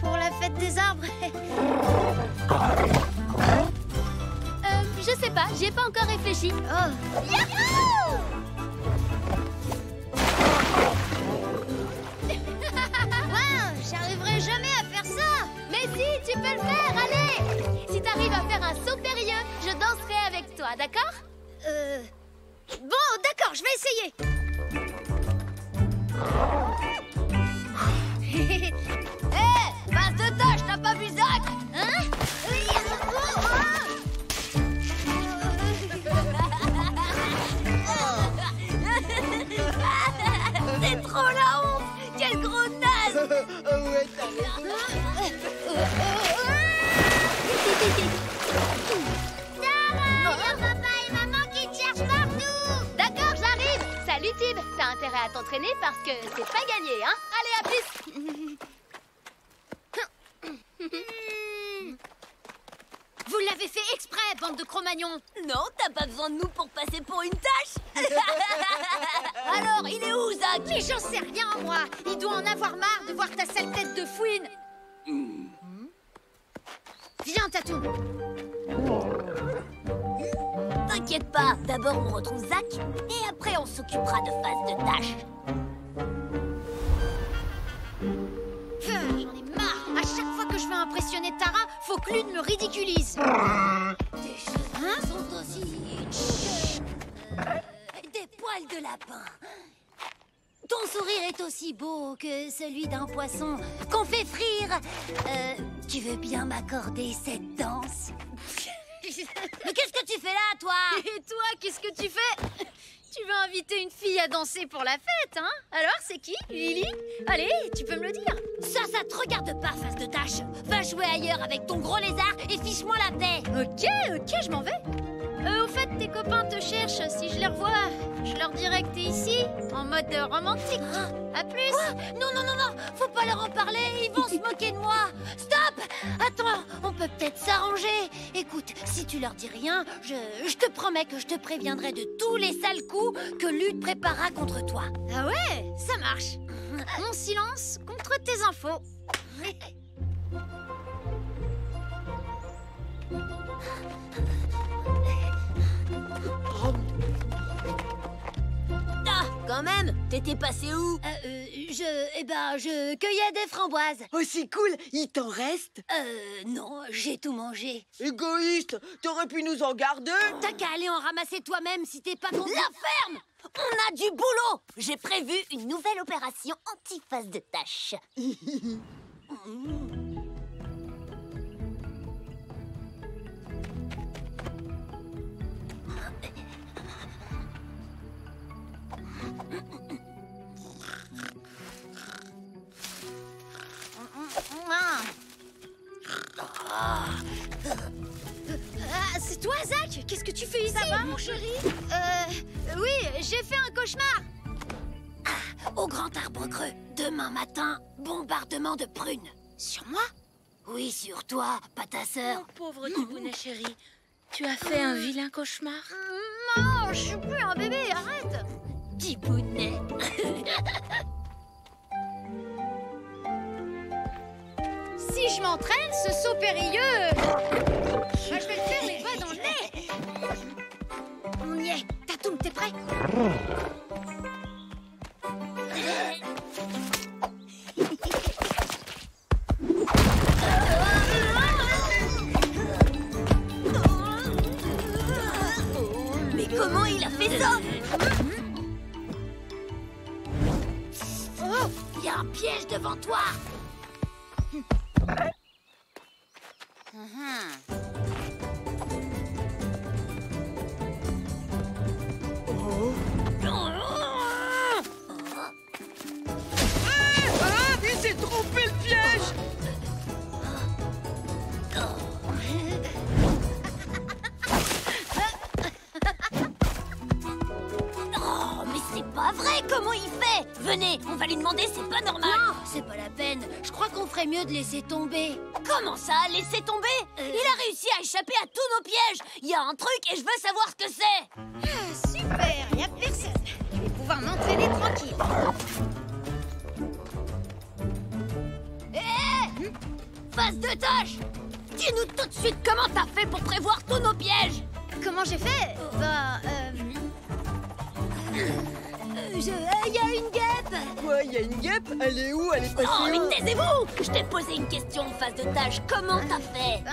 pour la fête des arbres? Je sais pas, j'y ai pas encore réfléchi. Oh. Yahoo! Wow, j'arriverai jamais à faire ça! Mais si, tu peux le faire, allez! Si t'arrives à faire un saut périlleux, je danserai avec toi, d'accord? Bon, d'accord, je vais essayer. Hé, passe de tâche, t'as pas vu Zach? Hein? C'est trop la honte! Quel gros naze! Ouais, t'as raison. Sarah, y'a papa et maman qui te cherchent partout. D'accord, j'arrive! Salut Tib! T'as intérêt à t'entraîner parce que c'est pas gagné, hein? Allez, à plus! Vous l'avez fait exprès, bande de Cro-Magnons. Non, t'as pas besoin de nous pour passer pour une tâche! Alors, il est où, Zach? Mais j'en sais rien, moi. Il doit en avoir marre de voir ta sale tête de fouine. Viens, Tatou. T'inquiète pas, d'abord on retrouve Zach, et après on s'occupera de phase de tâche. J'en ai marre. À chaque fois que je veux impressionner Tara, faut que l'une me ridiculise. Tes cheveux sont aussi des poils de lapin. Ton sourire est aussi beau que celui d'un poisson qu'on fait frire. Tu veux bien m'accorder cette danse? Mais qu'est-ce que tu fais là, toi? Et toi, qu'est-ce que tu fais? Tu veux inviter une fille à danser pour la fête, hein? Alors, c'est qui? Lily? Allez, tu peux me le dire. Ça te regarde pas, face de tâche. Va jouer ailleurs avec ton gros lézard et fiche-moi la paix. Ok, je m'en vais. Au fait, tes copains te cherchent. Si je les revois, je leur dirai que t'es ici, en mode romantique. À plus. Non, faut pas leur en parler, ils vont se moquer de moi. Stop! Attends, on peut peut-être s'arranger. Écoute, si tu leur dis rien, je te promets que je te préviendrai de tous les sales coups que Lude préparera contre toi. Ah ouais, ça marche. Mon silence contre tes infos. Ah, quand même, t'étais passé où? Je cueillais des framboises. Oh, c'est cool, il t'en reste? Non, j'ai tout mangé. Égoïste, t'aurais pu nous en garder? T'as qu'à aller en ramasser toi-même si t'es pas content. La ferme! On a du boulot! J'ai prévu une nouvelle opération anti-phase de tâche. Ah, c'est toi, Zach? Qu'est-ce que tu fais ici? Ça va, mon chéri? Oui, j'ai fait un cauchemar. Au grand arbre creux, demain matin, bombardement de prunes. Sur moi? Oui, sur toi, pas ta sœur. Mon pauvre Tibounet chéri, tu as fait un vilain cauchemar. Non, je suis plus un bébé, arrête. Tibounet. Si je m'entraîne, ce saut périlleux, je vais le faire les doigts dans le nez. On y est. Tatoum, t'es prêt? Mais comment il a fait ça? Oh, Il y a un piège devant toi. Il s'est trompé le piège! Oh, mais c'est pas vrai, comment il fait? Venez, on va lui demander, c'est pas normal. Non, c'est pas la peine. Je crois qu'on ferait mieux de laisser tomber. Comment ça, laisser tomber? Il a réussi à échapper à tous nos pièges. Il y a un truc et je veux savoir ce que c'est. ah, super, y a personne. Je vais pouvoir m'entraîner tranquille. Phase de tâche! Dis-nous tout de suite comment t'as fait pour prévoir tous nos pièges! Comment j'ai fait? Il y a une guêpe! Quoi, il y a une guêpe? Elle est où? Elle est passée Oh, mais où? taisez-vous! Je t'ai posé une question, phase de tâche. Comment t'as fait?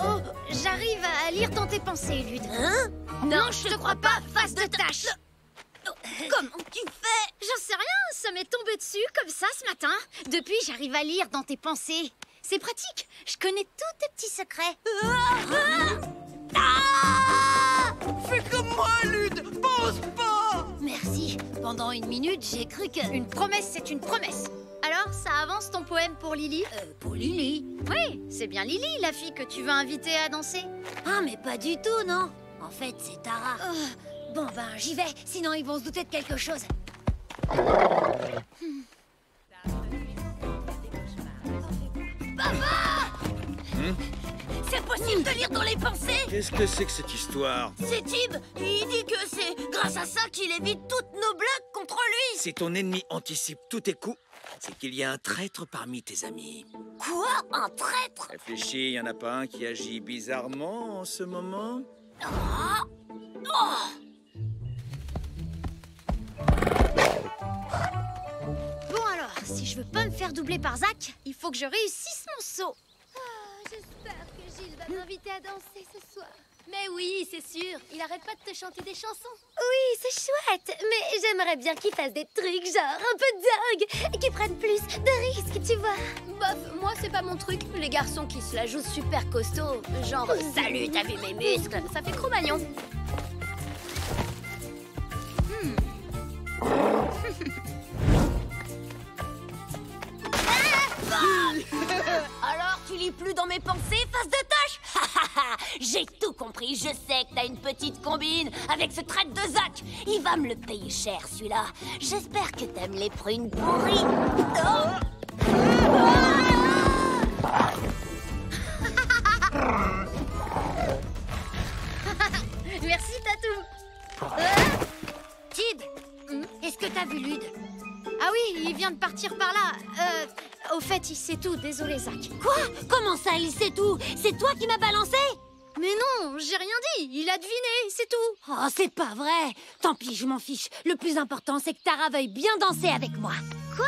Oh, j'arrive à lire dans tes pensées, Lude. Hein? Non, je te crois pas, face de tâche. Comment tu fais? J'en sais rien, ça m'est tombé dessus comme ça ce matin. Depuis, j'arrive à lire dans tes pensées. C'est pratique, je connais tous tes petits secrets. Fais comme moi, Lude! Pense pas! Merci. Pendant une minute, j'ai cru que... Une promesse, c'est une promesse. Alors, ça avance ton poème pour Lily? Pour Lily? Oui, c'est bien Lily, la fille que tu veux inviter à danser. Ah, mais pas du tout, non. En fait, c'est Tara. Bon, ben, j'y vais. Sinon, ils vont se douter de quelque chose. Papa! C'est possible de lire dans les pensées? Qu'est-ce que c'est que cette histoire? C'est Tib. Il dit que c'est grâce à ça qu'il évite toutes nos blagues contre lui. Si ton ennemi anticipe tous tes coups, c'est qu'il y a un traître parmi tes amis. Quoi? Un traître? Réfléchis, y en a pas un qui agit bizarrement en ce moment? Ah! Oh! Bon alors, si je veux pas me faire doubler par Zach, il faut que je réussisse mon saut. J'espère que Gilles va m'inviter à danser ce soir. Mais oui, c'est sûr. Il arrête pas de te chanter des chansons. Oui, c'est chouette, mais j'aimerais bien qu'il fasse des trucs genre un peu dingue et qu'il prenne plus de risques, tu vois. Bof, moi c'est pas mon truc. Les garçons qui se la jouent super costaud, genre salut, t'as vu mes muscles, ça fait Cro-Magnon. Alors, tu lis plus dans mes pensées, face de tâche? J'ai tout compris, je sais que t'as une petite combine avec ce traître de Zach. Il va me le payer cher, celui-là. J'espère que t'aimes les prunes pourries. Oh. Merci, Tatou. Tib, est-ce que t'as vu Lude? Ah oui, il vient de partir par là. Au fait, il sait tout, désolé, Zach. Quoi? Comment ça, il sait tout? C'est toi qui m'as balancé? Mais non, j'ai rien dit, il a deviné, c'est tout. Oh, c'est pas vrai. Tant pis, je m'en fiche. Le plus important, c'est que Tara veuille bien danser avec moi. Quoi?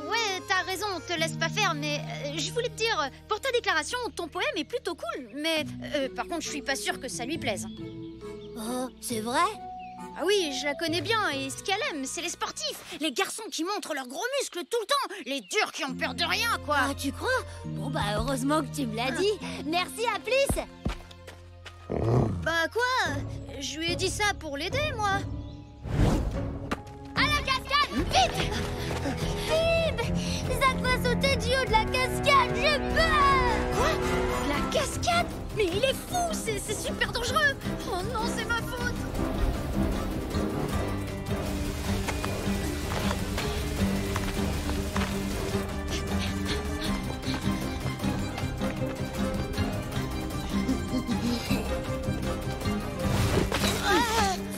Ouais, t'as raison, te laisse pas faire, mais je voulais te dire, pour ta déclaration, ton poème est plutôt cool, mais par contre, je suis pas sûre que ça lui plaise. Oh, c'est vrai? Ah oui, je la connais bien, et ce qu'elle aime, c'est les sportifs, les garçons qui montrent leurs gros muscles tout le temps, les durs qui ont peur de rien, quoi. Ah, tu crois? Bon, bah, heureusement que tu me l'as dit. Merci, à plus. Bah quoi? Je lui ai dit ça pour l'aider, moi. À la cascade, vite! Tib! Zach va sauter du haut de la cascade, j'ai peur! Quoi? La cascade? Mais il est fou, c'est super dangereux. Oh non, c'est ma faute.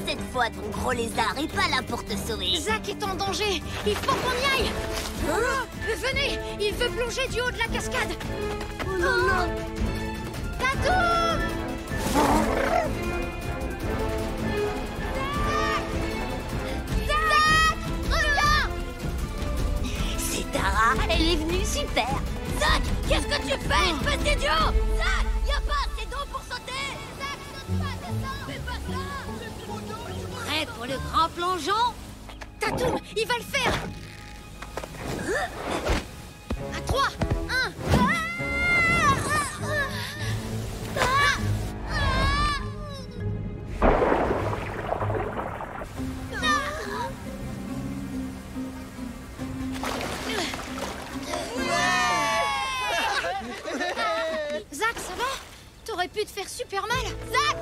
Cette fois, ton gros lézard est pas là pour te sauver. Zach est en danger. Il faut qu'on y aille. Venez, il veut plonger du haut de la cascade. Oh là là! Tatou! Zach! Reviens! C'est Tara, elle est venue super. Zach, qu'est-ce que tu fais, espèce d'idiot? Zach, y a pas assez d'eau pour sauter. Zach, saute pas, descends. Fais pas ça. C'est trop d'eau. Prêt pour le grand plongeon? Tatou, il va le faire. À 3, 1. Zach, ça va? T'aurais pu te faire super mal. Zach!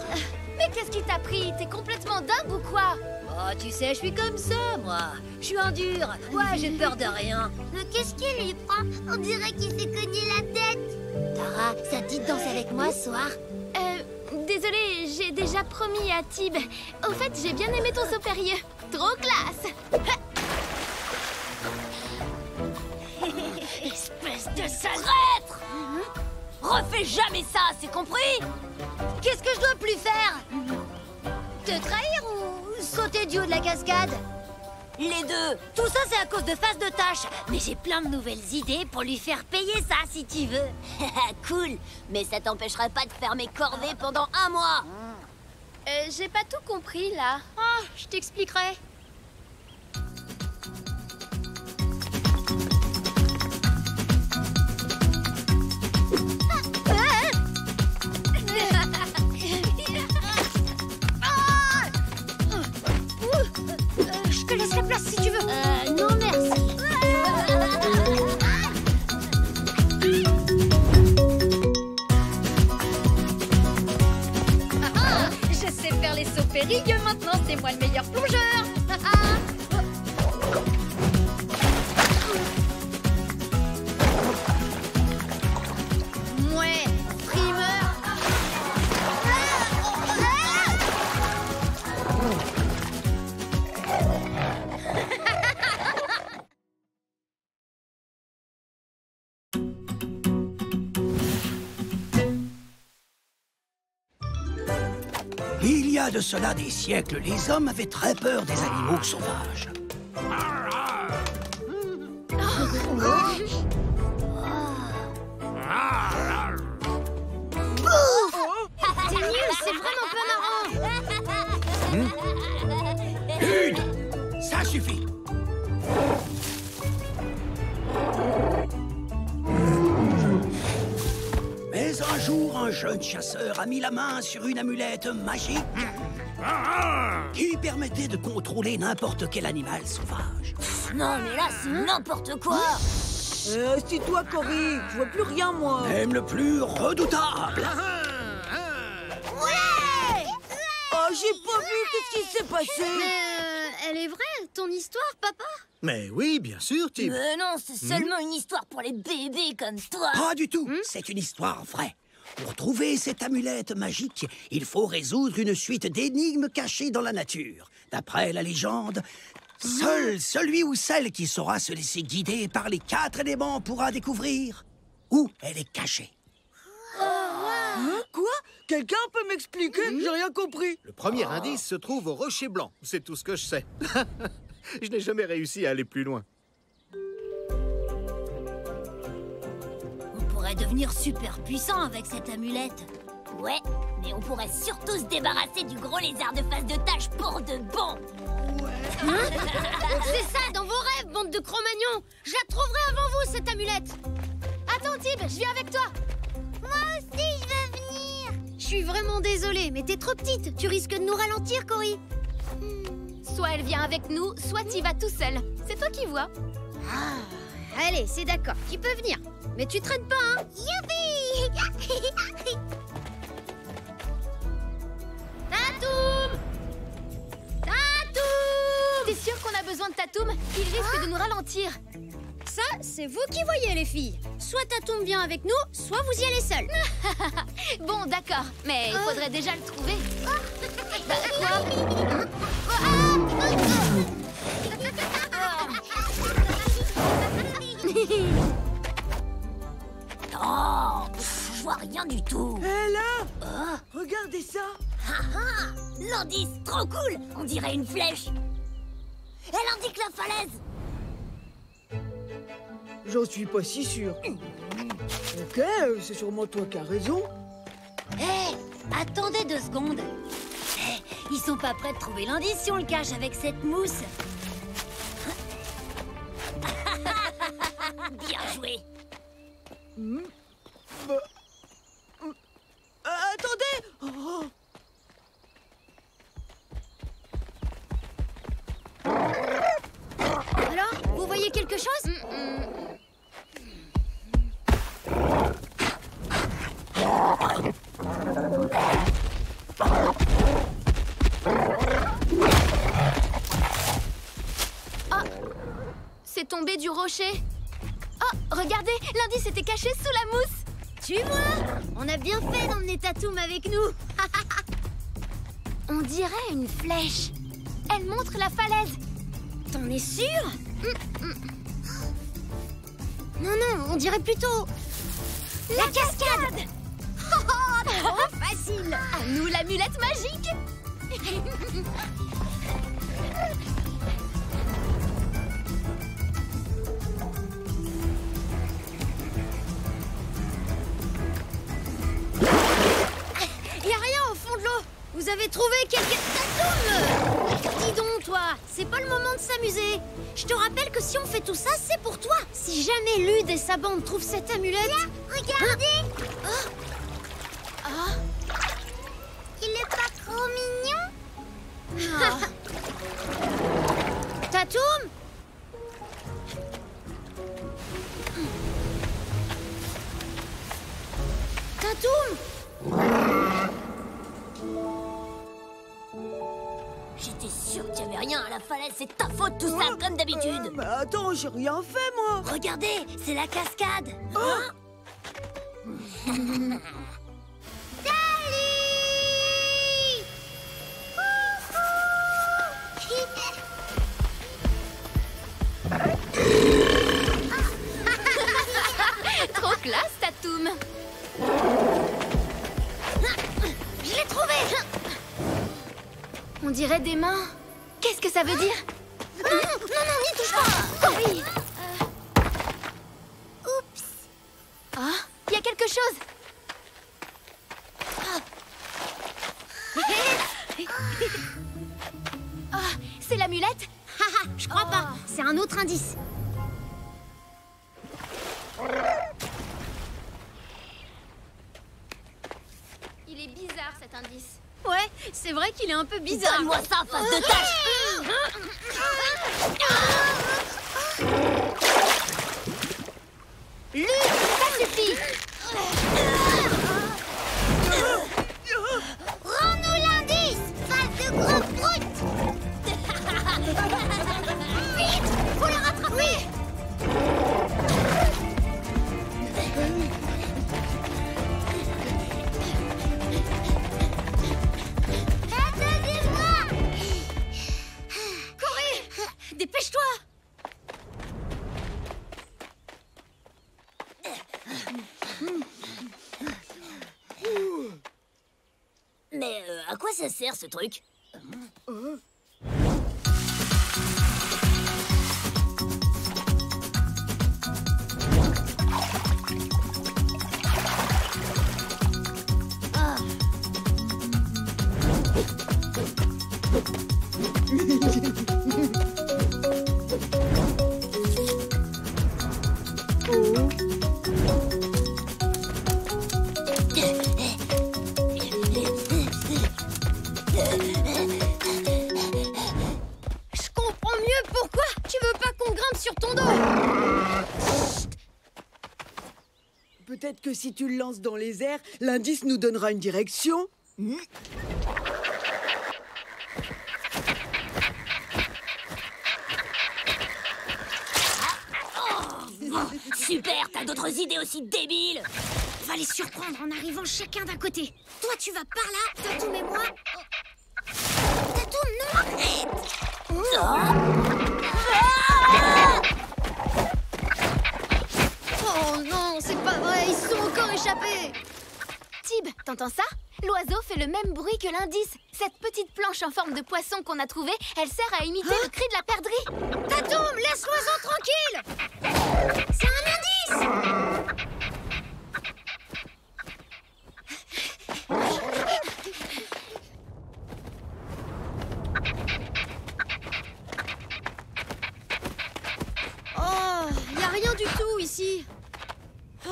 Mais qu'est-ce qui t'a pris? T'es complètement dingue ou quoi? Oh, tu sais, je suis comme ça, moi. Je suis un dur. Ouais, j'ai peur de rien. Mais qu'est-ce qu'il lui prend? On dirait qu'il s'est cogné la tête. Tara, ça te dit de danser avec moi ce soir? Désolée, j'ai déjà promis à Tib. Au fait, j'ai bien aimé ton saut périlleux. Trop classe! Espèce Espèce de sale traître! Refais jamais ça, c'est compris? Qu'est-ce que je dois plus faire? Te trahir ou sauter du haut de la cascade? Les deux. Tout ça, c'est à cause de Face de Tâche. Mais j'ai plein de nouvelles idées pour lui faire payer ça, si tu veux. Cool, mais ça t'empêchera pas de faire mes corvées pendant 1 mois. J'ai pas tout compris, là. Ah, je t'expliquerai. Je te laisse la place si tu veux. Non, merci. Je sais faire les sauts périlleux maintenant, c'est moi le meilleur plongeur. Mouais, primeur. Il y a de cela des siècles, les hommes avaient très peur des animaux sauvages. C'est nul, c'est vraiment pas marrant. Lude, ça suffit. Mais un jour, un jeune chasseur a mis la main sur une amulette magique qui permettait de contrôler n'importe quel animal sauvage. Non, mais là, c'est n'importe quoi. Assis-toi, Cory. Je vois plus rien, moi. Même le plus redoutable. Oh, j'ai pas vu. Qu'est-ce qui s'est passé? Elle est vraie, ton histoire, papa? Mais oui, bien sûr, Tim. Mais non, c'est seulement une histoire pour les bébés comme toi. Pas du tout, c'est une histoire vraie. Pour trouver cette amulette magique, il faut résoudre une suite d'énigmes cachées dans la nature. D'après la légende, seul celui ou celle qui saura se laisser guider par les 4 éléments pourra découvrir où elle est cachée. Hein? Quoi? Quelqu'un peut m'expliquer? J'ai rien compris. Le premier indice se trouve au Rocher Blanc. C'est tout ce que je sais. Je n'ai jamais réussi à aller plus loin. On pourrait devenir super puissant avec cette amulette. Ouais, mais on pourrait surtout se débarrasser du gros lézard de Face de Tâche pour de bon. C'est ça, dans vos rêves, bande de Cro-Magnons. Je la trouverai avant vous, cette amulette. Attends, Tib, je viens avec toi. Moi aussi, je veux venir. Je suis vraiment désolée, mais t'es trop petite. Tu risques de nous ralentir, Cory. Soit elle vient avec nous, soit t'y vas tout seul. C'est toi qui vois. Allez, c'est d'accord, tu peux venir. Mais tu traînes pas, hein? Youpi! Tatoum! Tatoum! T'es sûre qu'on a besoin de Tatoum? Il risque de nous ralentir. Ça, c'est vous qui voyez, les filles. Soit Tatoum vient avec nous, soit vous y allez seules. Bon, d'accord, mais il faudrait déjà le trouver. Bah, Oh, je vois rien du tout. Hé, là! Regardez ça! L'indice, trop cool. On dirait une flèche. Elle indique la falaise. J'en suis pas si sûr. Ok, c'est sûrement toi qui as raison. Hé, attendez 2 secondes. Ils sont pas prêts de trouver l'indice si on le cache avec cette mousse. Bien joué. Attendez! Oh. Alors, vous voyez quelque chose? c'est tombé du rocher. Oh, regardez, l'indice était caché sous la mousse. Tu vois? On a bien fait d'emmener Tatoum avec nous. On dirait une flèche. Elle montre la falaise. T'en es sûr? Non, on dirait plutôt... La cascade. Oh, trop facile. À nous l'amulette magique. Y a rien au fond de l'eau. Vous avez trouvé quelque... Tatoum! Dis donc, toi, c'est pas le moment de s'amuser. Je te rappelle que si on fait tout ça, c'est pour toi. Si jamais Lude et sa bande trouvent cette amulette... Là, regardez! Il est pas trop mignon? Tatoum? Tatoum? J'étais sûre qu'il n'y avait rien à la falaise. C'est ta faute tout ça, comme d'habitude. Mais attends, j'ai rien fait, moi. Regardez, c'est la cascade. Trop classe, Tatoum. Je l'ai trouvé! On dirait des mains. Qu'est-ce que ça veut dire? Non, n'y touche pas! Oui. Oups! Ah, il y a quelque chose. Ah, c'est l'amulette? Haha, je crois pas. C'est un autre indice. Il est bizarre, cet indice. Ouais, c'est vrai qu'il est un peu bizarre. Donne-moi ça, face de tâche. Lude, ça suffit. Rends-nous l'indice, face de gros brute. Vite, faut la rattraper. Attendez-moi. Courez, dépêche-toi. Mais à quoi ça sert, ce truc? Je comprends mieux pourquoi tu veux pas qu'on grimpe sur ton dos. Peut-être que si tu le lances dans les airs, l'indice nous donnera une direction. Super, t'as d'autres idées aussi débiles? On va les surprendre en arrivant chacun d'un côté. Toi, tu vas par là, Tatoum et moi. Tatoum, non, arrête. Oh non, c'est pas vrai, ils se sont encore échappés. Tib, t'entends ça? L'oiseau fait le même bruit que l'indice. Cette petite planche en forme de poisson qu'on a trouvée, elle sert à imiter le cri de la perdrix. Tatoum, laisse l'oiseau tranquille. C'est un indice. Oh, y a rien du tout ici. Oh,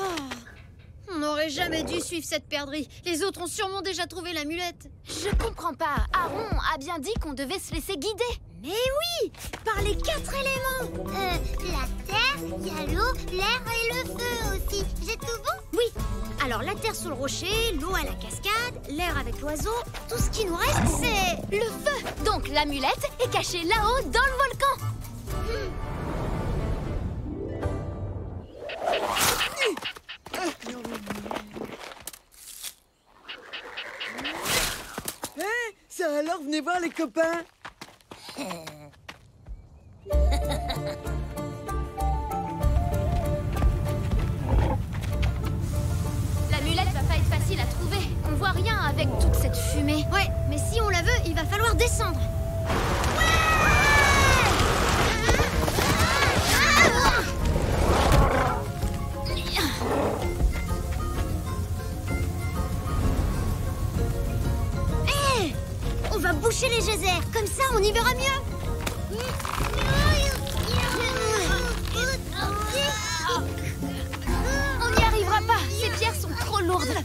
on n'aurait jamais dû suivre cette perdrix. Les autres ont sûrement déjà trouvé l'amulette. Je comprends pas. Aaron a bien dit qu'on devait se laisser guider. Mais oui, par les 4 éléments. La terre, il y a l'eau, l'air et le feu aussi. J'ai tout bon? Oui, alors la terre sous le rocher, l'eau à la cascade, l'air avec l'oiseau. Tout ce qui nous reste, c'est... Le feu. Donc l'amulette est cachée là-haut dans le volcan. Hé, ça alors, venez voir les copains. cette fumée. Ouais, mais si on la veut, il va falloir descendre. Hey, on va boucher les geysers, comme ça on y verra mieux. On n'y arrivera pas. Ces pierres sont trop lourdes.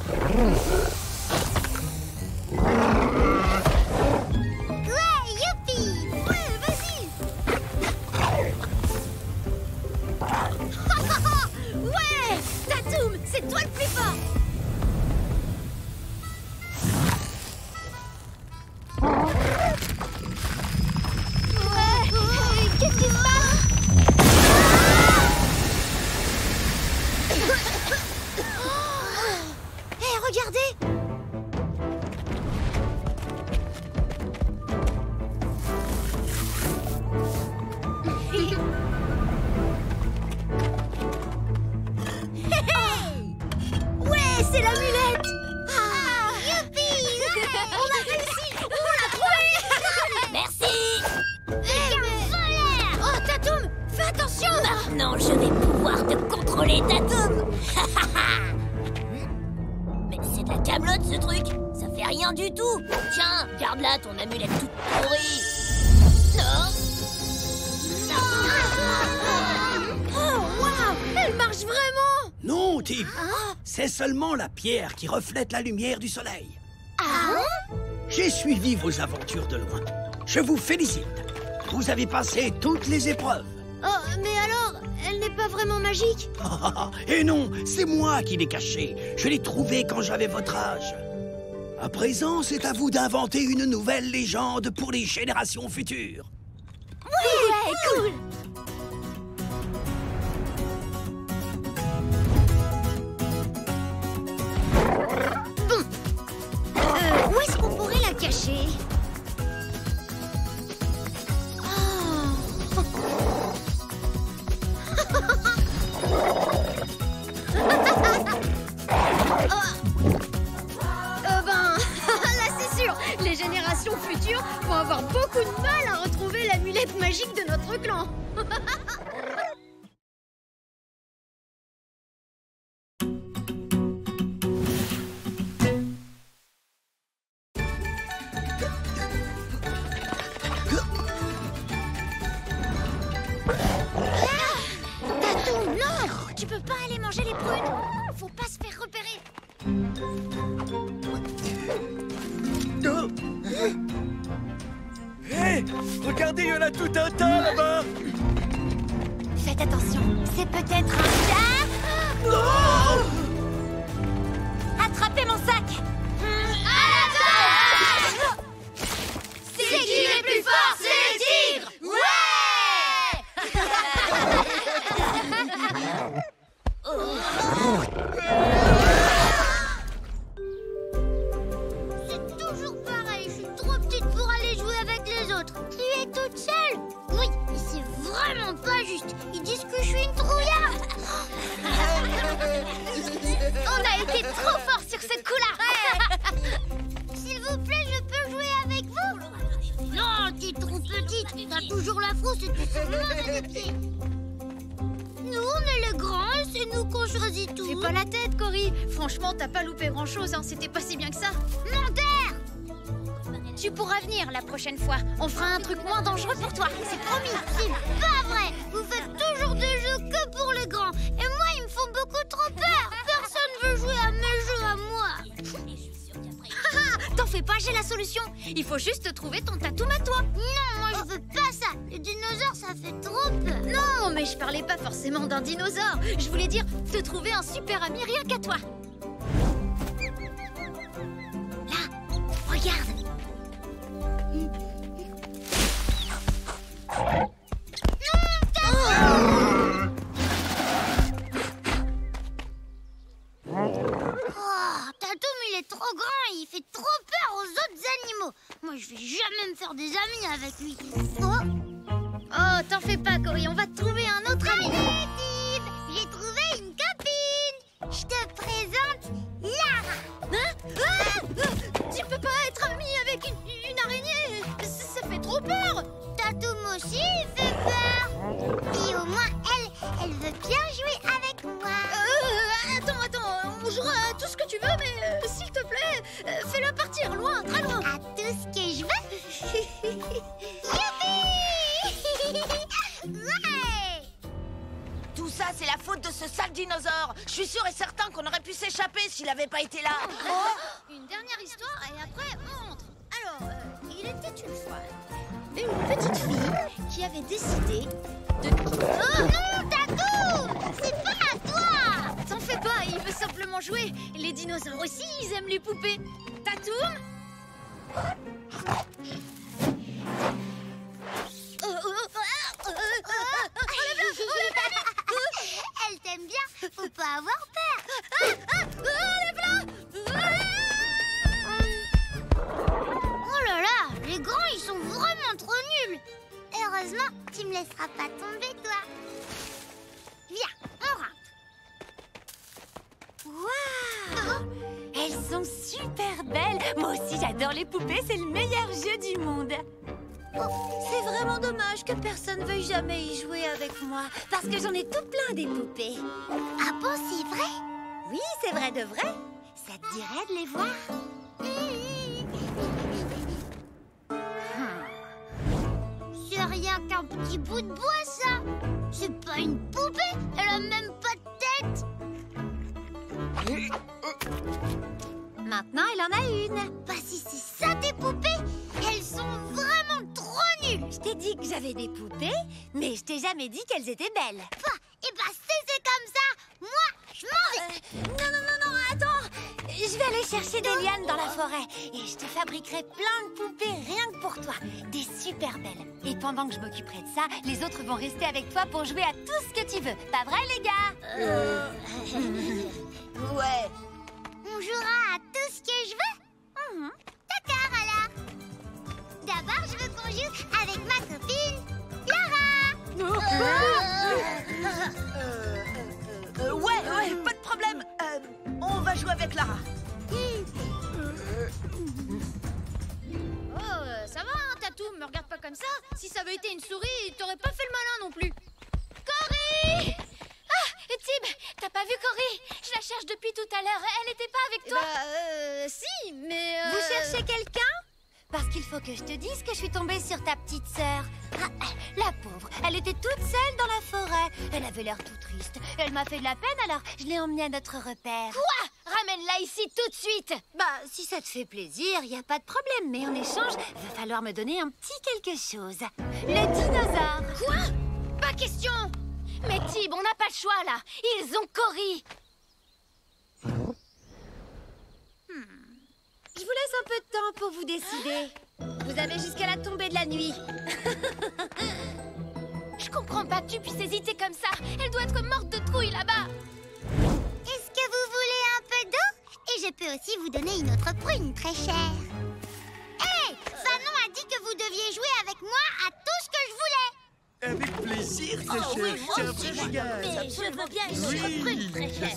Ouais, youpi! Ouais, vas-y. Ouais, Tatoum, c'est toi le plus fort. Ouais, qu'est-ce qui se passe? Hé, regardez! Ouais, c'est l'amulette! Youpi! On a réussi! On l'a trouvé! Merci. Oh, Tatoum, fais attention! Maintenant, je vais pouvoir te contrôler, Tatoum. Mais c'est de la camelote, ce truc. Ça fait rien du tout. Tiens, garde-la, ton amulette toute pourrie. Non. Oh, waouh! Elle marche vraiment! Non, Tip. C'est seulement la pierre qui reflète la lumière du soleil. J'ai suivi vos aventures de loin. Je vous félicite. Vous avez passé toutes les épreuves. Oh, mais alors, elle n'est pas vraiment magique? Et non, c'est moi qui l'ai cachée. Je l'ai trouvée quand j'avais votre âge. À présent, c'est à vous d'inventer une nouvelle légende pour les générations futures. Ouais, cool! Bon. Où est-ce qu'on pourrait la cacher? Là c'est sûr, les générations futures vont avoir beaucoup de mal à retrouver l'amulette magique de notre clan. Tatou, non! Tu peux pas aller manger les prunes. Faut pas se faire repérer. Hé, regardez, il y en a tout un tas là-bas. Faites attention, c'est peut-être un chat. Non! Attrapez mon sac. C'est qui les plus forts? C'est les tigres. C'est toujours pareil, je suis trop petite pour aller jouer avec les autres. Tu es toute seule? Oui, et c'est vraiment pas juste. Ils disent que je suis une trouillarde. On a été trop forts sur ce coup-là. S'il vous plaît, je peux jouer avec vous? Non, t'es trop petite. T'as toujours la frousse et tu sais manger des pieds. Nous, on est les grands et c'est nous qu'on choisit tout. Fais pas la tête, Cory. Franchement, t'as pas loupé grand-chose, hein. C'était pas si bien que ça. Menteur! Tu pourras venir la prochaine fois. On fera un truc moins dangereux pour toi. C'est promis. C'est pas vrai! Vous faites toujours des jeux que pour les grands. Et moi, ils me font beaucoup trop peur. Personne veut jouer à mes jeux à moi. T'en fais pas, j'ai la solution. Il faut juste trouver ton Tatoum à toi. Non, moi, je veux pas ça. Les dinosaures, ça fait trop peur. Non, mais je parlais pas forcément d'un dinosaure. Je voulais dire te trouver un super ami rien qu'à toi. Là, regarde. Oh, Tatoum, il est trop grand et il fait trop peur aux autres animaux. Moi, je vais jamais me faire des amis avec lui. Oh, t'en fais pas, Cory. On va te trouver un autre ami. Allez, Tib, j'ai trouvé une copine. Je te présente Lara. Hein? Ah, tu peux pas faute de ce sale dinosaure. Je suis sûr et certain qu'on aurait pu s'échapper s'il avait pas été là. Une dernière histoire et après on rentre. Alors, il était une fois une petite fille qui avait décidé de... Oh non, Tatou! C'est pas à toi! T'en fais pas, il veut simplement jouer. Les dinosaures aussi, ils aiment les poupées. Tatoum? Elle t'aime bien, faut pas avoir peur. Oh là là, les grands, ils sont vraiment trop nuls. Heureusement, tu me laisseras pas tomber, toi. Viens, on rentre. Waouh! Elles sont super belles. Moi aussi, j'adore les poupées. C'est le meilleur jeu du monde. C'est vraiment dommage que personne veuille jamais y jouer avec moi. Parce que j'en ai tout plein des poupées. Ah bon, c'est vrai? Oui, c'est vrai de vrai. Ça te dirait de les voir? C'est rien qu'un petit bout de bois, ça. C'est pas une poupée. Elle a même pas de tête. Maintenant, elle en a une. Bah si c'est ça tes poupées, elles sont vraiment trop nulles. Je t'ai dit que j'avais des poupées, mais je t'ai jamais dit qu'elles étaient belles. Et bah si c'est comme ça, moi, je m'en vais. Non, attends. Je vais aller chercher des lianes dans la forêt et je te fabriquerai plein de poupées rien que pour toi. Des super belles. Et pendant que je m'occuperai de ça, les autres vont rester avec toi pour jouer à tout ce que tu veux. Pas vrai, les gars? Ouais. On jouera à tout ce que je veux. D'accord alors. D'abord, je veux qu'on joue avec ma copine, Lara. Ouais, pas de problème. On va jouer avec Lara. Oh, ça va, hein, Tatoum, me regarde pas comme ça. Si ça avait été une souris, t'aurais pas fait le malin non plus. Cory! Ah, Tib, t'as pas vu Cory? Je la cherche depuis tout à l'heure. Elle était pas avec toi? Si, mais... Vous cherchez quelqu'un? Parce qu'il faut que je te dise que je suis tombée sur ta petite sœur. Ah, la pauvre, elle était toute seule dans la forêt. Elle avait l'air tout triste. Elle m'a fait de la peine, alors je l'ai emmenée à notre repère. Quoi? Ramène-la ici tout de suite! Bah, si ça te fait plaisir, y a pas de problème. Mais en échange, va falloir me donner un petit quelque chose. Le dinosaure. Quoi? Pas question! Mais Tib, on n'a pas le choix, là. Ils ont Cory. Je vous laisse un peu de temps pour vous décider. Vous avez jusqu'à la tombée de la nuit. Je comprends pas que tu puisses hésiter comme ça. Elle doit être morte de trouille là-bas. Est-ce que vous voulez un peu d'eau? Et je peux aussi vous donner une autre prune très chère. Hé! Fanon a dit que vous deviez jouer avec moi à tout ce que je voulais. Avec plaisir, très cher. C'est un vrai régal. Je veux bien une prune très chère.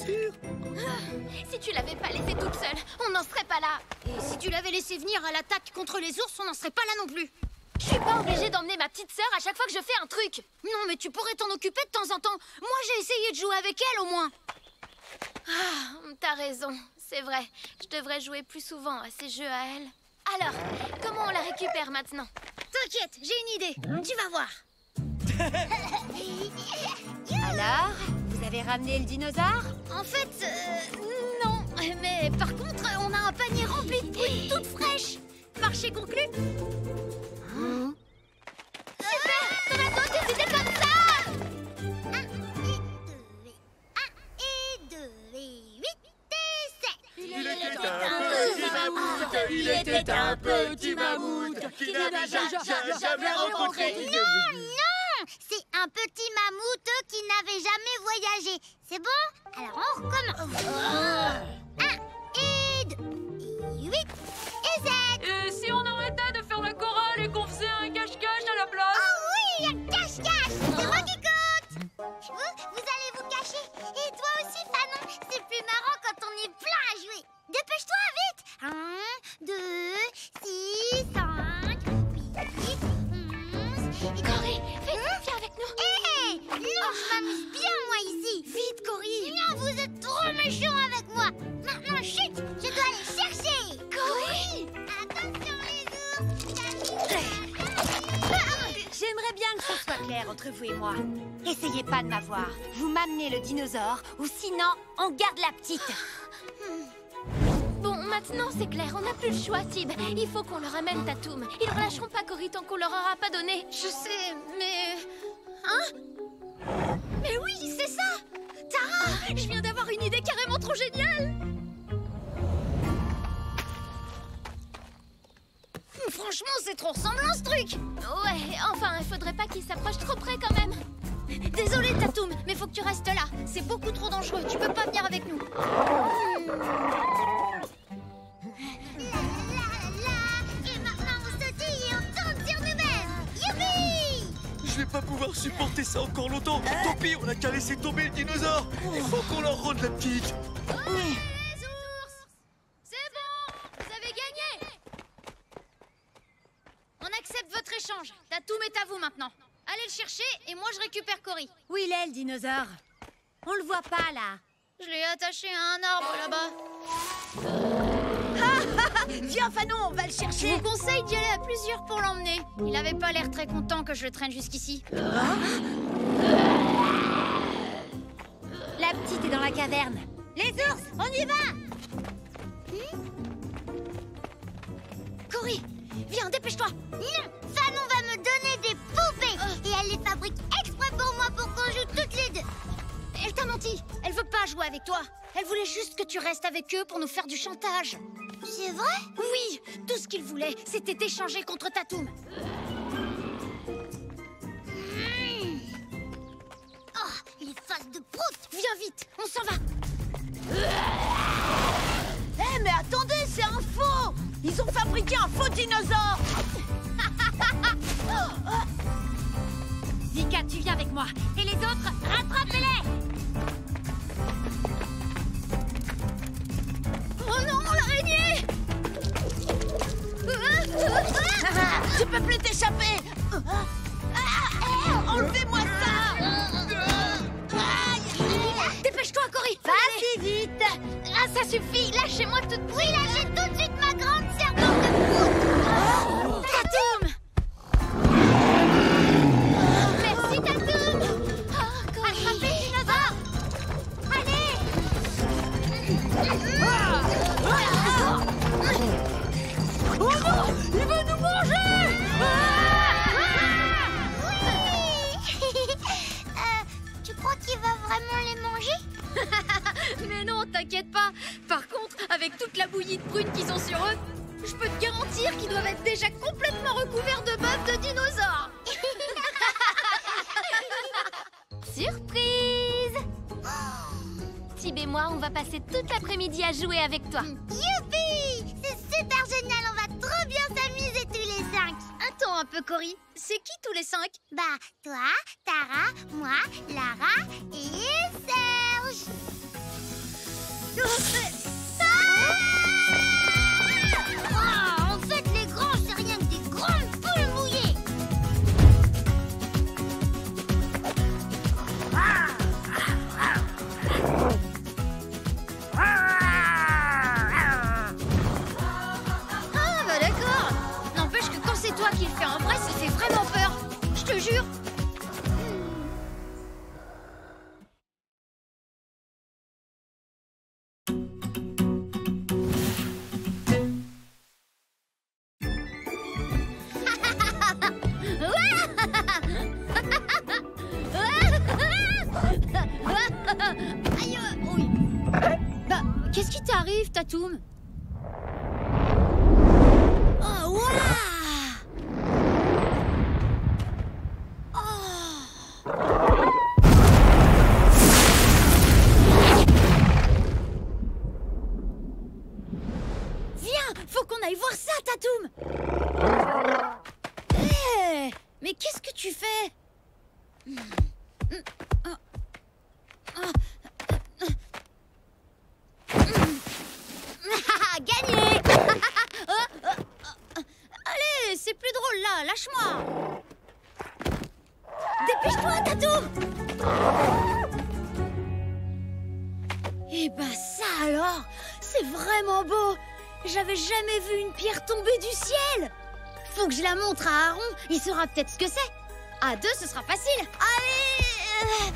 Si tu l'avais pas laissée toute seule, on n'en serait pas là. Et si tu l'avais laissée venir à l'attaque contre les ours, on n'en serait pas là non plus. Je suis pas obligée d'emmener ma petite sœur à chaque fois que je fais un truc. Non, mais tu pourrais t'en occuper de temps en temps. Moi, j'ai essayé de jouer avec elle au moins. Ah, t'as raison, c'est vrai. Je devrais jouer plus souvent à ces jeux à elle. Alors, comment on la récupère maintenant? T'inquiète, j'ai une idée. Tu vas voir. Alors, vous avez ramené le dinosaure? En fait, non. Mais par contre, on a un panier rempli de prunes toutes fraîches. Marché conclu. Super! Ça va sauter, c'était comme ça! 1 et 2 et 8 et 7. Il était un petit mammouth qui n'avait jamais rencontré. Non, c'est un petit mammouth qui n'avait jamais voyagé. C'est bon? Alors on recommence. 1 et 2 et 8 et 7. Et si on arrêtait de faire la chorale et qu'on faisait un cache-cache à la place? Oh oui, un cache-cache. C'est moi qui compte. Vous allez vous cacher. Et toi aussi, Fanon. C'est plus marrant quand on est plein à jouer. Dépêche-toi, vite. 1, 2, 6, 5, 8, 11... Cory, vite, viens avec nous. Hé, non, je m'amuse bien, moi, ici. Vite, Cory. Non, vous êtes trop méchants avec moi. Maintenant, chut, je dois aller chercher. Cory. Attention, les ours. J'aimerais bien que ce soit clair entre vous et moi. Essayez pas de m'avoir. Vous m'amenez le dinosaure, ou sinon, on garde la petite. Bon, maintenant c'est clair, on n'a plus le choix, Tib. Il faut qu'on leur amène Tatoum. Ils relâcheront pas Cory tant qu'on leur aura pas donné. Je sais, mais... Hein? Mais oui, c'est ça! Tara, je viens d'avoir une idée carrément trop géniale! Franchement, c'est trop ressemblant ce truc! Ouais, enfin, il faudrait pas qu'ils s'approchent trop près quand même. Désolée, Tatoum, mais faut que tu restes là. C'est beaucoup trop dangereux, tu peux pas venir avec nous. Et maintenant on sautille et on tombe sur nous-mêmes. Youpi! Je vais pas pouvoir supporter ça encore longtemps. Tant pis, on a qu'à laisser tomber le dinosaure. Il faut qu'on leur rende la petite. Les ours! C'est bon! Vous avez gagné! On accepte votre échange. Tatoum est à vous maintenant. Allez le chercher et moi je récupère Cory. Où il est, le dinosaure? On le voit pas, là. Je l'ai attaché à un arbre là-bas. Viens, Fanon, on va le Je chercher. vous conseille d'y aller à plusieurs pour l'emmener. Il avait pas l'air très content que je le traîne jusqu'ici. La petite est dans la caverne. Les ours, on y va! Cory, viens, dépêche-toi. Non, Fanon va me donner des poupées. Et elle les fabrique exprès pour moi pour qu'on joue toutes les deux. Elle t'a menti. Elle veut pas jouer avec toi. Elle voulait juste que tu restes avec eux pour nous faire du chantage. C'est vrai? Oui, tout ce qu'il voulait, c'était t'échanger contre Tatoum. Oh, les faces de prout. Viens vite, on s'en va. Eh, mais attendez, c'est un faux. Ils ont fabriqué un faux dinosaure. Vika, tu viens avec moi. Et les autres, rattrapez-les! Oh non, l'araignée! Tu peux plus t'échapper. Enlevez-moi ça. Dépêche-toi, Cory. Vas-y, vite! Ah, ça suffit. Lâchez-moi tout de suite. Oui, lâchez tout de suite ma grande serpente de prout. Tatoum! Merci, Tatoum! Attrapez le dinosaure. Allez. Oh non, il veut nous manger. Tu crois qu'il va vraiment les manger? Mais non, t'inquiète pas. Par contre, avec toute la bouillie de prunes qu'ils ont sur eux, je peux te garantir qu'ils doivent être déjà complètement recouverts de bœufs de dinosaures. Surprise! Tib et moi, on va passer toute l'après-midi à jouer avec toi. Youpi! C'est super génial, on va trop bien s'amuser tous les 5. Attends un peu, Cory. C'est qui tous les 5? Bah, toi, Tara, moi, Lara et Serge. En fait, les grands, c'est rien que des grandes poules mouillées. Ah, bah d'accord. N'empêche que quand c'est toi qui le fais en vrai, ça fait vraiment peur. Je te jure. Aïe, oui. Bah, qu'est-ce qui t'arrive, Tatoum? Oh, waouh! Viens, faut qu'on aille voir ça, Tatoum! Hé! Mais qu'est-ce que tu fais? Gagné! Allez, c'est plus drôle là, lâche-moi! Dépêche-toi, Tatoum! Eh ben ça alors, c'est vraiment beau! J'avais jamais vu une pierre tomber du ciel! Faut que je la montre à Aaron, il saura peut-être ce que c'est! À 2, ce sera facile. Allez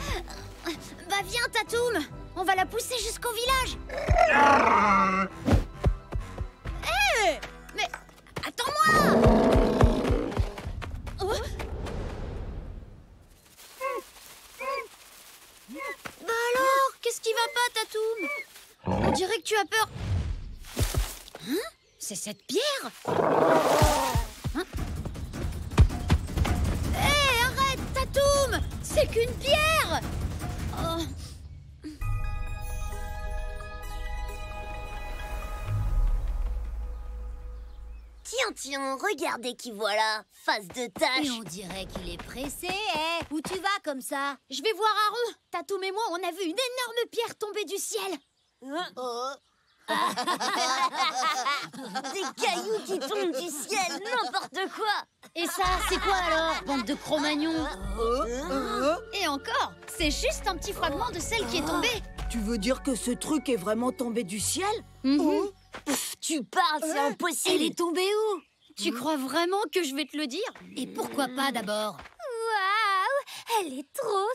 Bah viens, Tatoum. On va la pousser jusqu'au village. Hé mais attends-moi. Oh. Bah alors, qu'est-ce qui va pas, Tatoum? On dirait que tu as peur. Hein? C'est cette pierre. Hein? Hé, arrête, Tatoum! C'est qu'une pierre. Oh. Tiens, regardez qui voilà, face de tâche. Et on dirait qu'il est pressé, hein? Où tu vas comme ça? Je vais voir Aaron. Tatoum et moi, on a vu une énorme pierre tomber du ciel. Des cailloux qui tombent du ciel, n'importe quoi. Et ça, c'est quoi alors, bande de Cro-Magnons? Et encore, c'est juste un petit fragment de celle qui est tombée. Tu veux dire que ce truc est vraiment tombé du ciel? Pff, tu parles, c'est impossible. Elle est tombée où? Tu crois vraiment que je vais te le dire? Et pourquoi pas d'abord? Waouh! Elle est trop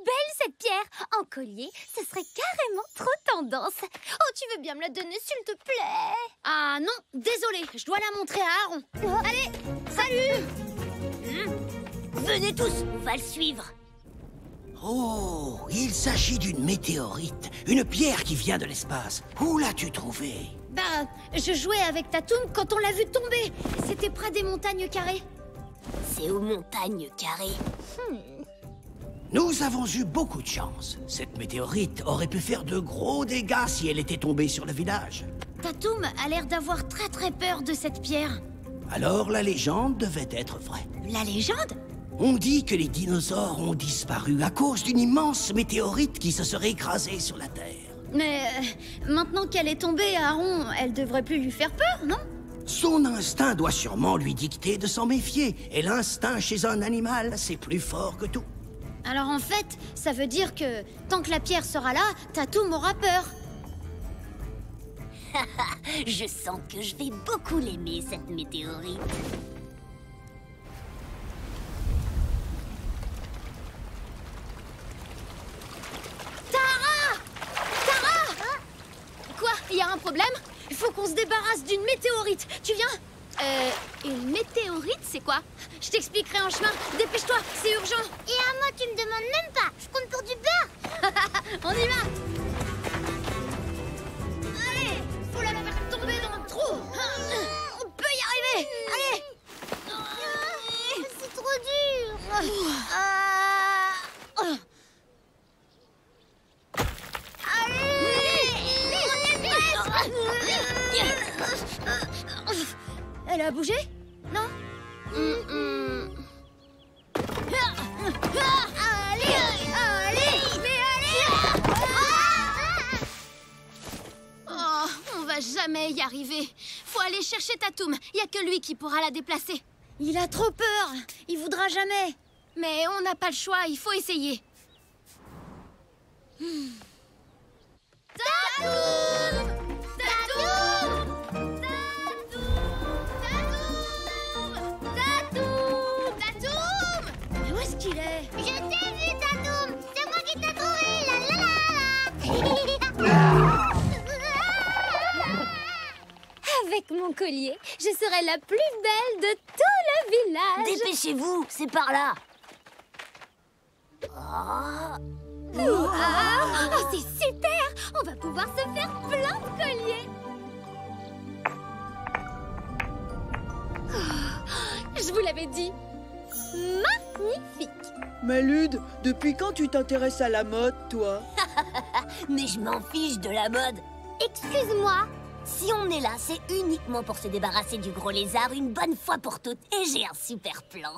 belle, cette pierre! En collier, ce serait carrément trop tendance. Oh, tu veux bien me la donner, s'il te plaît? Ah non, désolé, je dois la montrer à Aaron. Allez, salut! Venez tous, on va le suivre. Oh, il s'agit d'une météorite, une pierre qui vient de l'espace. Où l'as-tu trouvée? Bah, je jouais avec Tatoum quand on l'a vu tomber. C'était près des montagnes carrées. C'est aux montagnes carrées. Nous avons eu beaucoup de chance. Cette météorite aurait pu faire de gros dégâts si elle était tombée sur le village. Tatoum a l'air d'avoir très peur de cette pierre. Alors la légende devait être vraie. La légende? On dit que les dinosaures ont disparu à cause d'une immense météorite qui se serait écrasée sur la Terre. Mais maintenant qu'elle est tombée, Aaron, elle devrait plus lui faire peur, non? Son instinct doit sûrement lui dicter de s'en méfier. Et l'instinct chez un animal, c'est plus fort que tout. Alors en fait, ça veut dire que tant que la pierre sera là, Tatoum aura peur. Je sens que je vais beaucoup l'aimer, cette météorite. Quoi? Il y a un problème? Il faut qu'on se débarrasse d'une météorite. Tu viens? Une météorite, c'est quoi? Je t'expliquerai en chemin. Dépêche-toi, c'est urgent. Et à moi, tu me demandes même pas. Je compte pour du beurre. On y va. Allez, faut la faire tomber dans le trou. On peut y arriver. Allez. C'est trop dur. Elle a bougé? Non? Oh, on va jamais y arriver. Faut aller chercher Tatoum. Y a que lui qui pourra la déplacer. Il a trop peur. Il voudra jamais. Mais on n'a pas le choix. Il faut essayer. Tatoum! Tatoum! Où est-ce qu'il est? Je t'ai vu, Tatoum. C'est moi qui t'ai trouvé. La la la. Avec mon collier, je serai la plus belle de tout le village. Dépêchez-vous, c'est par là. Oh, c'est super! On va pouvoir se faire plein de colliers. Oh, je vous l'avais dit. Magnifique! Malude, depuis quand tu t'intéresses à la mode, toi? Mais je m'en fiche de la mode. Excuse-moi. Si on est là, c'est uniquement pour se débarrasser du gros lézard une bonne fois pour toutes. Et j'ai un super plan.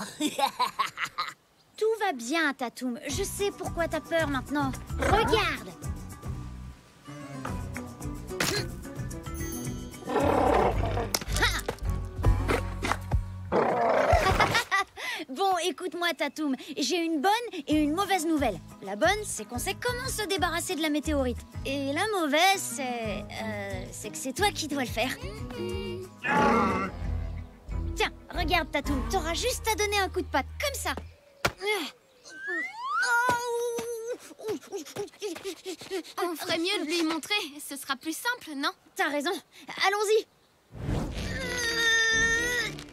Tout va bien, Tatoum. Je sais pourquoi t'as peur maintenant. Regarde! Bon, écoute-moi, Tatoum. J'ai une bonne et une mauvaise nouvelle. La bonne, c'est qu'on sait comment se débarrasser de la météorite. Et la mauvaise, c'est que c'est toi qui dois le faire. Tiens, regarde, Tatoum. T'auras juste à donner un coup de patte, comme ça. On ferait mieux de lui montrer. Ce sera plus simple, non? T'as raison. Allons-y.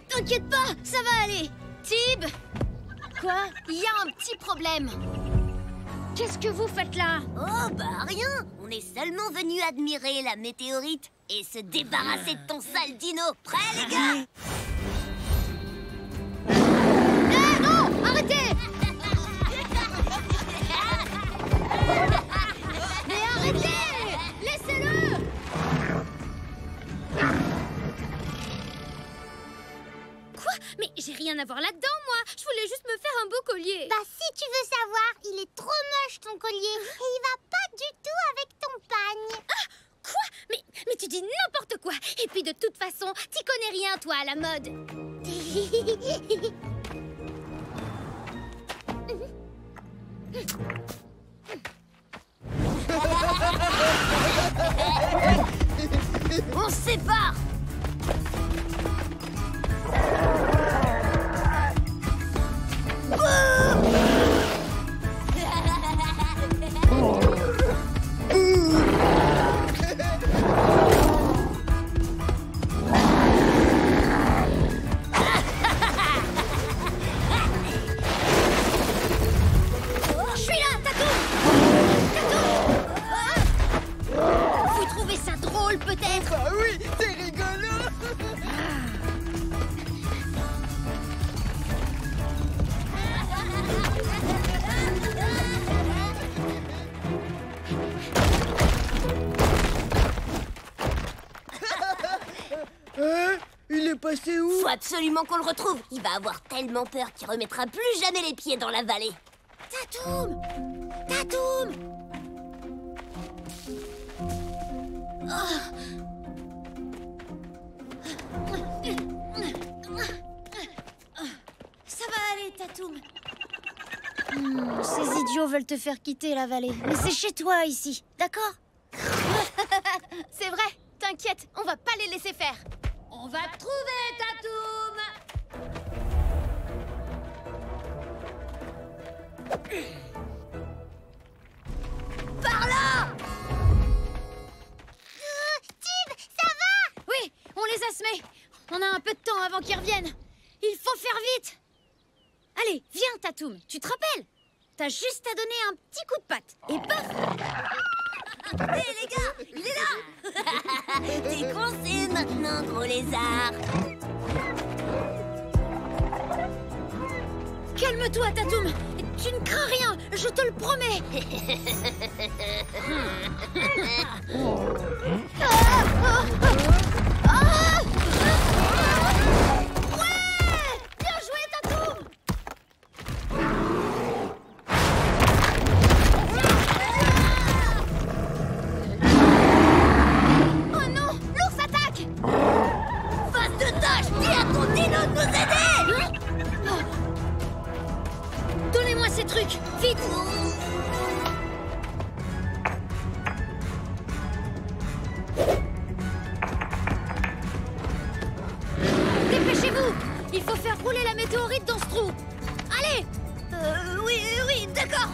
T'inquiète pas, ça va aller. Tib, Quoi? il y a un petit problème. Qu'est-ce que vous faites là? Oh, bah rien. On est seulement venu admirer la météorite et se débarrasser de ton sale dino. Prêt, les gars? Non, arrêtez! Mais arrêtez! Laissez-le! Quoi? Mais j'ai rien à voir là-dedans, moi. Je voulais juste me faire un beau collier. Bah si tu veux savoir, il est trop moche ton collier. Et il va pas du tout avec ton pagne. Quoi? Mais tu dis n'importe quoi. Et puis de toute façon, t'y connais rien, toi, à la mode. On se sépare. Je suis là, Tatou! Vous trouvez ça drôle, peut-être? Ah oui, c'est rigolo. Hein? Il est passé où? Faut absolument qu'on le retrouve. Il va avoir tellement peur qu'il remettra plus jamais les pieds dans la vallée. Tatoum! Tatoum! Ça va aller, Tatoum. Ces idiots veulent te faire quitter la vallée. Mais c'est chez toi, ici. D'accord? C'est vrai, t'inquiète, on va pas les laisser faire. On va te trouver, Tatoum! Par là! Tib, ça va? Oui, on les a semés. On a un peu de temps avant qu'ils reviennent. Il faut faire vite. Allez, viens, Tatoum. Tu te rappelles? T'as juste à donner un petit coup de patte. Et paf! Hé, les gars, il est là. T'es coincé maintenant, gros lézard. Calme-toi, Tatoum. Tu ne crains rien, je te le promets. Ouais! Bien joué, Tatoum! Oh non, l'ours attaque! Face de tâche, dis à ton dino de nous aider. Donnez-moi ces trucs, vite! Dépêchez-vous! Il faut faire rouler la météorite dans ce trou! Allez! Oui, d'accord.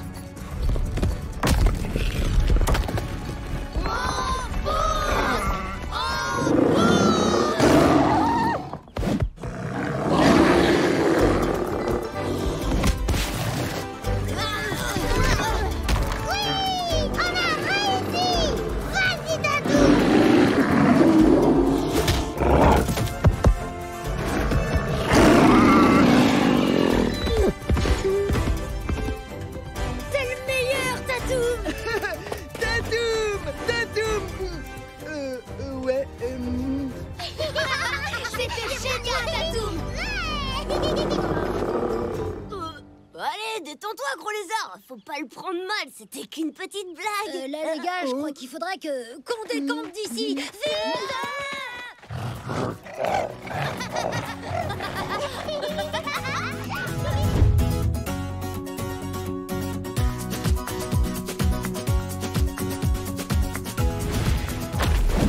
Oui, on a réussi. Vas-y, Tatoum. T'es le meilleur, Tatoum! Tatoum! Ouais, C'était génial, Tatoum! Allez, détends-toi, gros lézard. Faut pas le prendre mal, c'était qu'une petite blague. Là, les gars, je crois qu'il faudrait qu'on décampe d'ici. Vite!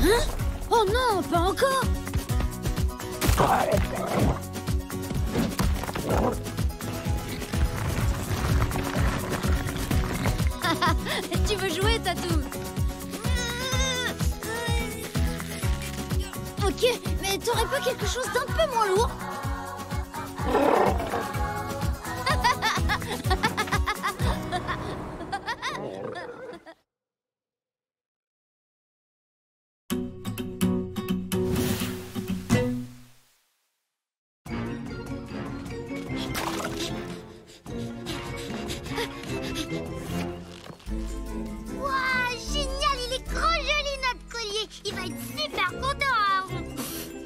Hein? Oh non, pas encore! tu veux jouer, Tatoum? Ok, mais t'aurais pas quelque chose d'un peu moins lourd? Waouh, génial, il est trop joli notre collier. Il va être super content, Aaron.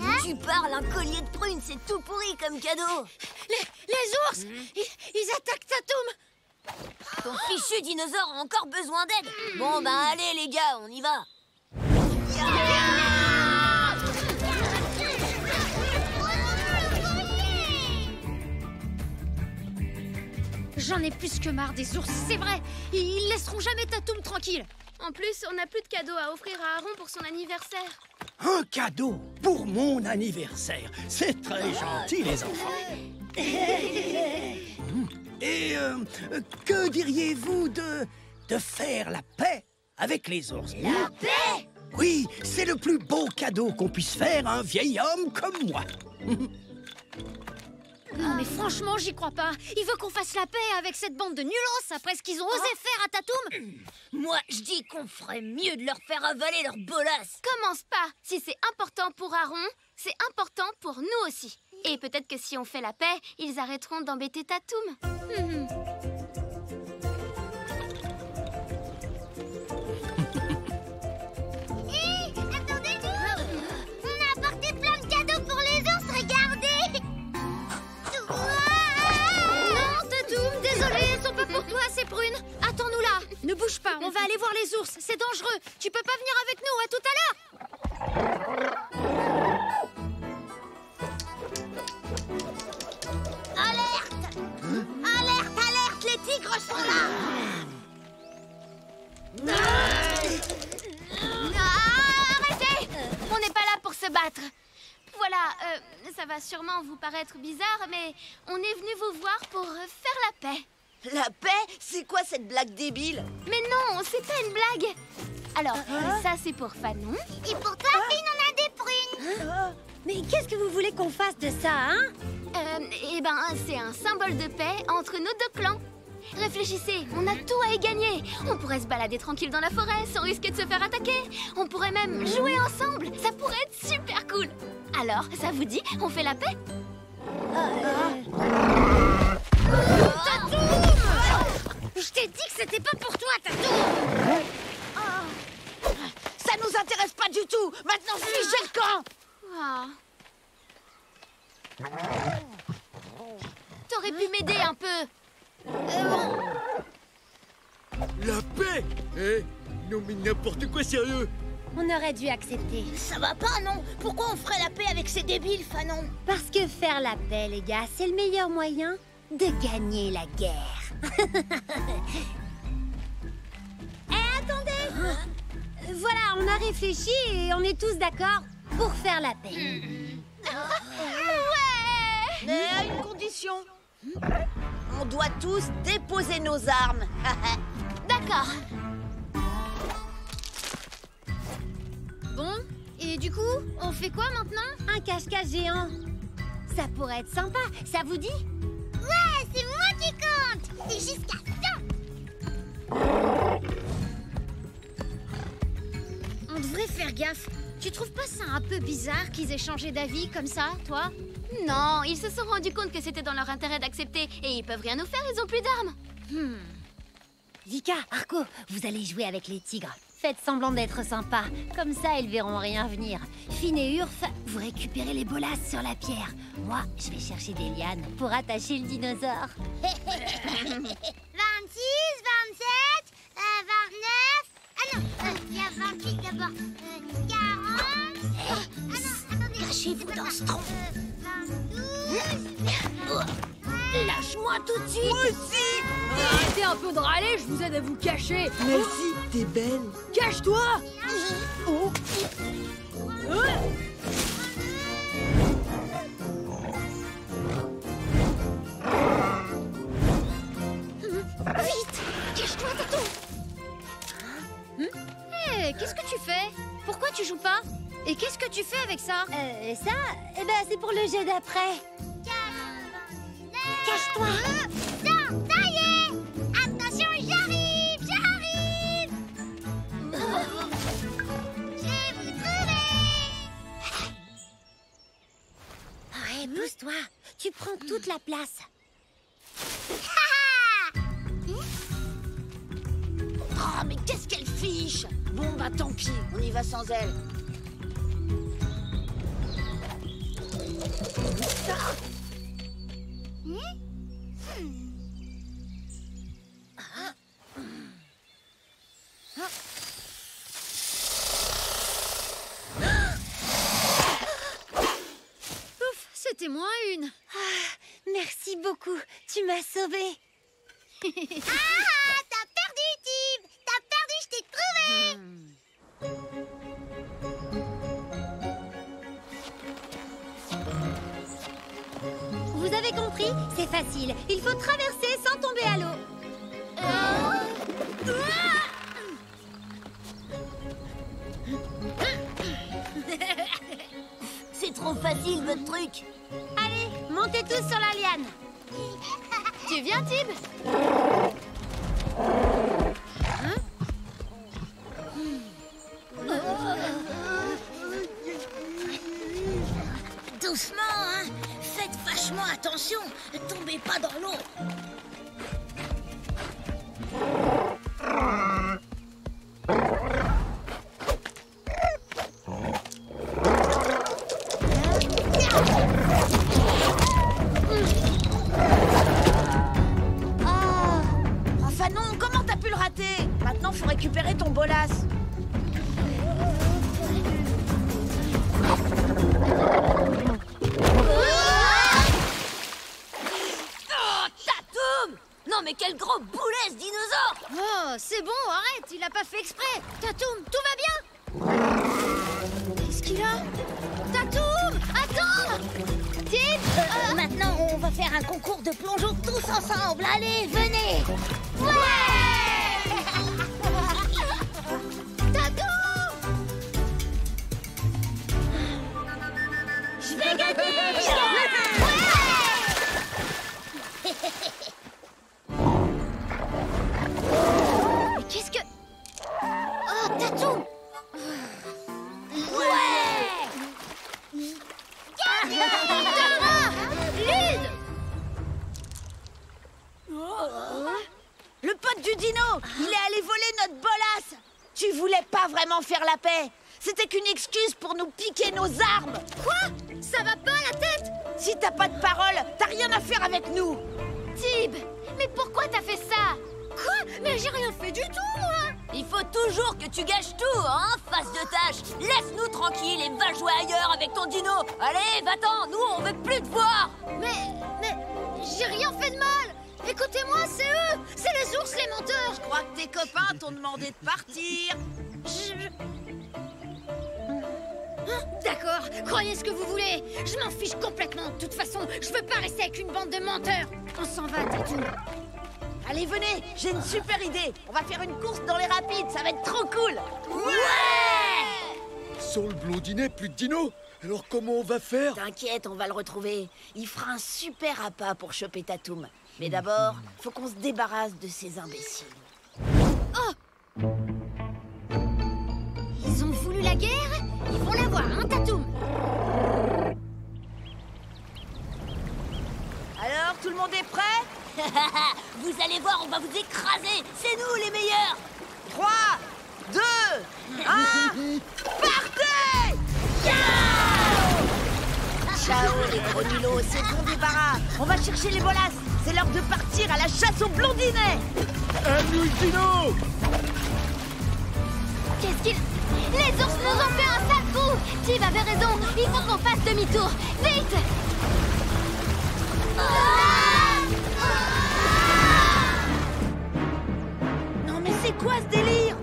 Hein? Tu parles, un collier de prunes, c'est tout pourri comme cadeau. Les ours, ils attaquent Tatoum. Ton fichu dinosaure a encore besoin d'aide. Bon, ben allez les gars, on y va. J'en ai plus que marre des ours, c'est vrai. Ils laisseront jamais Tatoum tranquille. En plus, on n'a plus de cadeaux à offrir à Aaron pour son anniversaire. Un cadeau pour mon anniversaire. C'est très gentil, les enfants. Et que diriez-vous de faire la paix avec les ours? La paix? Oui, c'est le plus beau cadeau qu'on puisse faire à un vieil homme comme moi. Non mais franchement, j'y crois pas. Il veut qu'on fasse la paix avec cette bande de nulos après ce qu'ils ont osé faire à Tatoum. Moi, je dis qu'on ferait mieux de leur faire avaler leur bolasse. Commence pas. Si c'est important pour Aaron, c'est important pour nous aussi. Et peut-être que si on fait la paix, ils arrêteront d'embêter Tatoum. Attendez-nous! On a apporté plein de cadeaux pour les ours, regardez! Non, Tatoum, désolé, elles sont pas pour toi, ces prunes. Attends-nous là. Ne bouge pas, on va aller voir les ours. C'est dangereux. Tu peux pas venir avec nous, à tout à l'heure. Alerte! Alerte, alerte, les tigres sont là! Arrêtez! On n'est pas là pour se battre. Voilà, ça va sûrement vous paraître bizarre, mais on est venu vous voir pour faire la paix. La paix? C'est quoi cette blague débile? Mais non, c'est pas une blague. Alors, ça c'est pour Fanon. Et pour toi, Finn, on a des prunes! Mais qu'est-ce que vous voulez qu'on fasse de ça, hein? Eh ben, c'est un symbole de paix entre nos deux clans. Réfléchissez, on a tout à y gagner. On pourrait se balader tranquille dans la forêt sans risquer de se faire attaquer. On pourrait même jouer ensemble. Ça pourrait être super cool. Alors, ça vous dit, on fait la paix? Tatoum! Je t'ai dit que c'était pas pour toi, Tatoum! Ça nous intéresse pas du tout! Maintenant, figez le camp! Ah. T'aurais pu m'aider un peu. La paix? Eh? Non mais n'importe quoi, sérieux! On aurait dû accepter. Ça va pas, non? Pourquoi on ferait la paix avec ces débiles, Fanon? Parce que faire la paix, les gars, c'est le meilleur moyen de gagner la guerre. Attendez! Voilà, on a réfléchi et on est tous d'accord pour faire la paix. Mais à une condition. On doit tous déposer nos armes. D'accord. Bon, et du coup, on fait quoi maintenant? Un cache-cache géant. Ça pourrait être sympa, ça vous dit? Ouais, c'est moi qui compte! C'est jusqu'à ça! On devrait faire gaffe. Tu trouves pas ça un peu bizarre qu'ils aient changé d'avis comme ça, toi? Non, ils se sont rendus compte que c'était dans leur intérêt d'accepter et ils peuvent rien nous faire, ils ont plus d'armes. Vika, Arco, vous allez jouer avec les tigres. Faites semblant d'être sympa. Comme ça, ils verront rien venir. Finn et Urf, vous récupérez les bolasses sur la pierre. Moi, je vais chercher des lianes pour attacher le dinosaure. 26, 27, 29... Ah non, il y a 28 d'abord. 40... Ah non, attendez. Cachez-vous dans ce tronc. 22... Lâche-moi tout de suite. Moi aussi. Arrêtez un peu de râler, je vous aide à vous cacher. Merci, t'es belle. Cache-toi! Vite! Cache-toi, Tatou! tu joues pas? Et qu'est-ce que tu fais avec ça? Ça, eh ben, c'est pour le jeu d'après. Cache-toi. Non, ça y est. Attention, j'arrive. Je vais vous trouver. Ouais, pousse-toi. Tu prends toute la place. Oh, mais qu'est-ce qu'elle fiche! Bon, bah tant pis, on y va sans elle. Ouf, c'était moins une. Merci beaucoup. Tu m'as sauvée. T'as perdu, Tib. T'as perdu, je t'ai trouvé. Vous avez compris? C'est facile. Il faut traverser sans tomber à l'eau. C'est trop facile, votre truc. Allez, montez tous sur la liane. Tu viens, Tib? Doucement, hein. Faites vachement attention. Tombez pas dans l'eau. Enfin non, comment t'as pu le rater? Maintenant, faut récupérer ton bolas. Oh, Tatoum! Non mais quel gros boulet ce dinosaure! Oh, c'est bon, arrête, il a pas fait exprès. Tatoum, tout va bien? Qu'est-ce qu'il a? Tatoum, attends! Tib, Maintenant, on va faire un concours de plongeon tous ensemble. Allez, venez! Tatoum! Je vais gagner! Mais qu'est-ce que... Oh, Tatoum! Lune! Le pote du dino, il est allé voler notre bolas. Tu voulais pas vraiment faire la paix. C'était qu'une excuse pour nous piquer nos armes. Quoi? Ça va pas la tête? Si t'as pas de parole, t'as rien à faire avec nous. Tib, mais pourquoi t'as fait ça? Quoi? Mais j'ai rien fait du tout, moi! Il faut toujours que tu gâches tout, hein, face de tâche. Laisse-nous tranquilles et va jouer ailleurs avec ton dino. Allez, va-t'en, nous on veut plus te voir. Mais, j'ai rien fait de mal! Écoutez-moi, c'est eux! C'est les ours, les menteurs! Je crois que tes copains t'ont demandé de partir. D'accord, croyez ce que vous voulez. Je m'en fiche complètement. De toute façon, je veux pas rester avec une bande de menteurs. On s'en va, Tatoum. Allez, venez, j'ai une super idée. On va faire une course dans les rapides, ça va être trop cool. Sans le blondinet, plus de dino. Alors comment on va faire? T'inquiète, on va le retrouver. Il fera un super appât pour choper Tatoum. Mais d'abord, faut qu'on se débarrasse de ces imbéciles. Oh! Ils ont voulu la guerre? Ils vont l'avoir, hein, Tatoum? Alors, tout le monde est prêt? Vous allez voir, on va vous écraser. C'est nous les meilleurs. 3, 2, 1, partez! Ciao les gros nilos, c'est ton débarras. On va chercher les bolas. C'est l'heure de partir à la chasse aux blondinets. À nous le dino! Qu'est-ce qu'il... Les ours nous ont fait un sale coup! Tib avait raison, il faut qu'on fasse demi-tour. Vite! Non mais c'est quoi ce délire?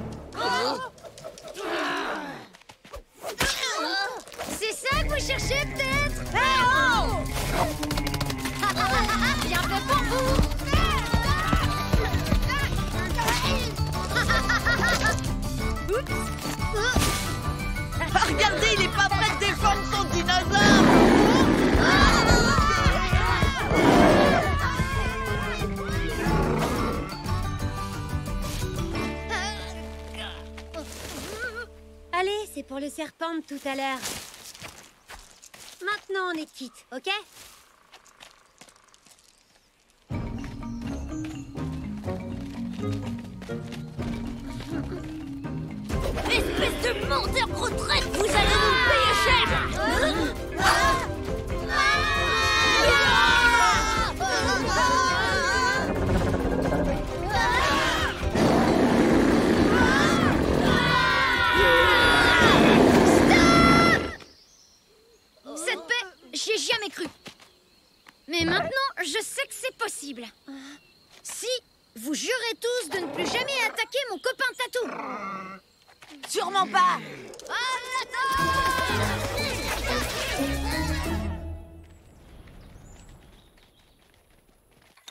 C'est ça que vous cherchez, peut-être? Hey, oh! Bien fait pour vous! Oups! Regardez, il est pas prêt de défendre son dinosaure. Allez, c'est pour le serpent de tout à l'heure. Maintenant, on est quitte, ok? Espèce de menteur retraite, vous allez nous payer cher. Cette paix, j'y ai jamais cru. Mais maintenant, je sais que c'est possible. Si vous jurez tous de ne plus jamais attaquer mon copain Tatou. Sûrement pas.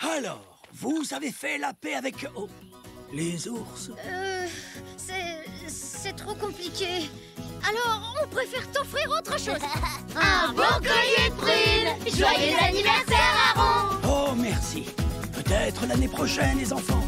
Alors, vous avez fait la paix avec les ours? C'est trop compliqué. Alors, on préfère t'offrir autre chose. Un beau collier de prune. Joyeux anniversaire, Aaron. Oh, merci. Peut-être l'année prochaine, les enfants.